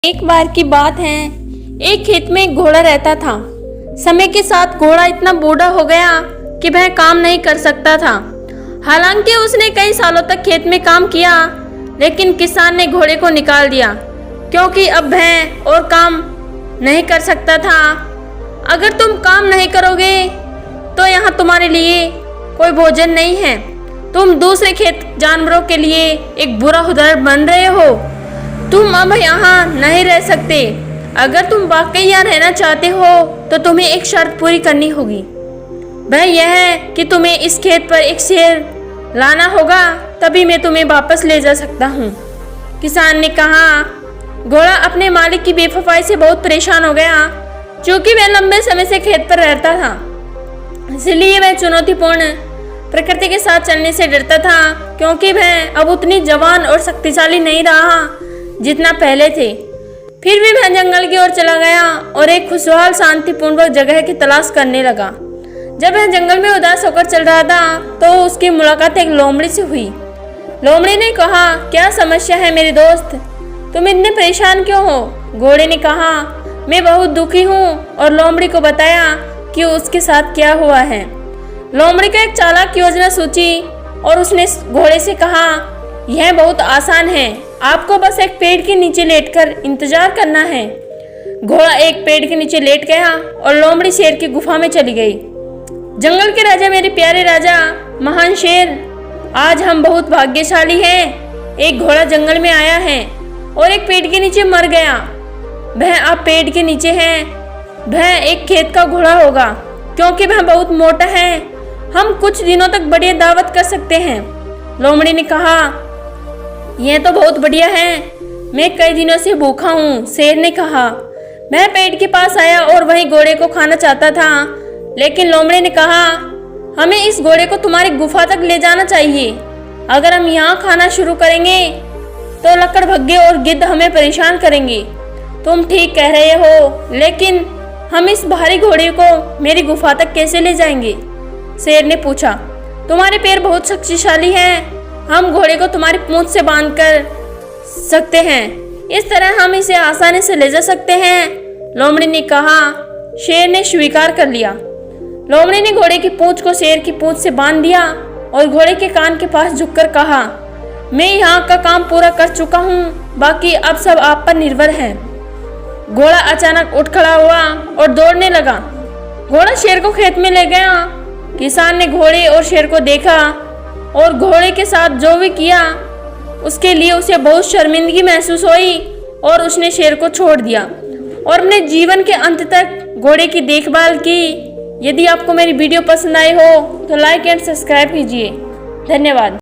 एक बार की बात है, एक खेत में एक घोड़ा रहता था। समय के साथ घोड़ा इतना बूढ़ा हो गया कि वह काम नहीं कर सकता था। हालांकि उसने कई सालों तक खेत में काम किया, लेकिन किसान ने घोड़े को निकाल दिया क्योंकि अब वह और काम नहीं कर सकता था। अगर तुम काम नहीं करोगे तो यहाँ तुम्हारे लिए कोई भोजन नहीं है। तुम दूसरे खेत जानवरों के लिए एक बुरा उदाहरण बन रहे हो। तुम अब यहाँ नहीं रह सकते। अगर तुम वाकई यहाँ रहना चाहते हो तो तुम्हें एक शर्त पूरी करनी होगी। वह यह है कि तुम्हें इस खेत पर एक शेर लाना होगा, तभी मैं तुम्हें वापस ले जा सकता हूँ। किसान ने कहा। घोड़ा अपने मालिक की बेवफाई से बहुत परेशान हो गया, क्योंकि वह लंबे समय से खेत पर रहता था। इसलिए वह चुनौतीपूर्ण प्रकृति के साथ चलने से डरता था, क्योंकि वह अब उतनी जवान और शक्तिशाली नहीं रहा जितना पहले थे। फिर भी वह जंगल की ओर चला गया और एक खुशहाल शांतिपूर्ण जगह की तलाश करने लगा। जब वह जंगल में उदास होकर चल रहा था तो उसकी मुलाकात एक लोमड़ी से हुई। लोमड़ी ने कहा, क्या समस्या है मेरे दोस्त, तुम इतने परेशान क्यों हो? घोड़े ने कहा, मैं बहुत दुखी हूँ, और लोमड़ी को बताया कि उसके साथ क्या हुआ है। लोमड़ी का एक चालाक योजना सोची और उसने घोड़े से कहा, यह बहुत आसान है, आपको बस एक पेड़ के नीचे लेटकर इंतजार करना है। घोड़ा एक पेड़ के नीचे लेट गया और लोमड़ी शेर की गुफा में चली गई। जंगल के राजा, मेरे प्यारे राजा, महान शेर, आज हम बहुत भाग्यशाली हैं। एक घोड़ा जंगल में आया है और एक पेड़ के नीचे मर गया। वह अब पेड़ के नीचे है। वह एक खेत का घोड़ा होगा, क्योंकि वह बहुत मोटा है। हम कुछ दिनों तक बढ़िया दावत कर सकते हैं। लोमड़ी ने कहा, यह तो बहुत बढ़िया है, मैं कई दिनों से भूखा हूँ। शेर ने कहा। वह पेड़ के पास आया और वही घोड़े को खाना चाहता था, लेकिन लोमड़ी ने कहा, हमें इस घोड़े को तुम्हारी गुफा तक ले जाना चाहिए। अगर हम यहाँ खाना शुरू करेंगे तो लकड़भग्गे और गिद्ध हमें परेशान करेंगे। तुम ठीक कह रहे हो, लेकिन हम इस भारी घोड़े को मेरी गुफा तक कैसे ले जाएंगे? शेर ने पूछा। तुम्हारे पैर बहुत शक्तिशाली हैं, हम घोड़े को तुम्हारी पूंछ से बांध कर सकते हैं। इस तरह हम इसे आसानी से ले जा सकते हैं, लोमड़ी ने कहा। शेर ने स्वीकार कर लिया। लोमड़ी ने घोड़े की पूंछ को शेर की पूंछ से बांध दिया और घोड़े के कान के पास झुककर कहा, मैं यहाँ का काम पूरा कर चुका हूँ, बाकी अब सब आप पर निर्भर है। घोड़ा अचानक उठ खड़ा हुआ और दौड़ने लगा। घोड़ा शेर को खेत में ले गया। किसान ने घोड़े और शेर को देखा और घोड़े के साथ जो भी किया उसके लिए उसे बहुत शर्मिंदगी महसूस हुई, और उसने शेर को छोड़ दिया और अपने जीवन के अंत तक घोड़े की देखभाल की। यदि आपको मेरी वीडियो पसंद आई हो तो लाइक एंड सब्सक्राइब कीजिए। धन्यवाद।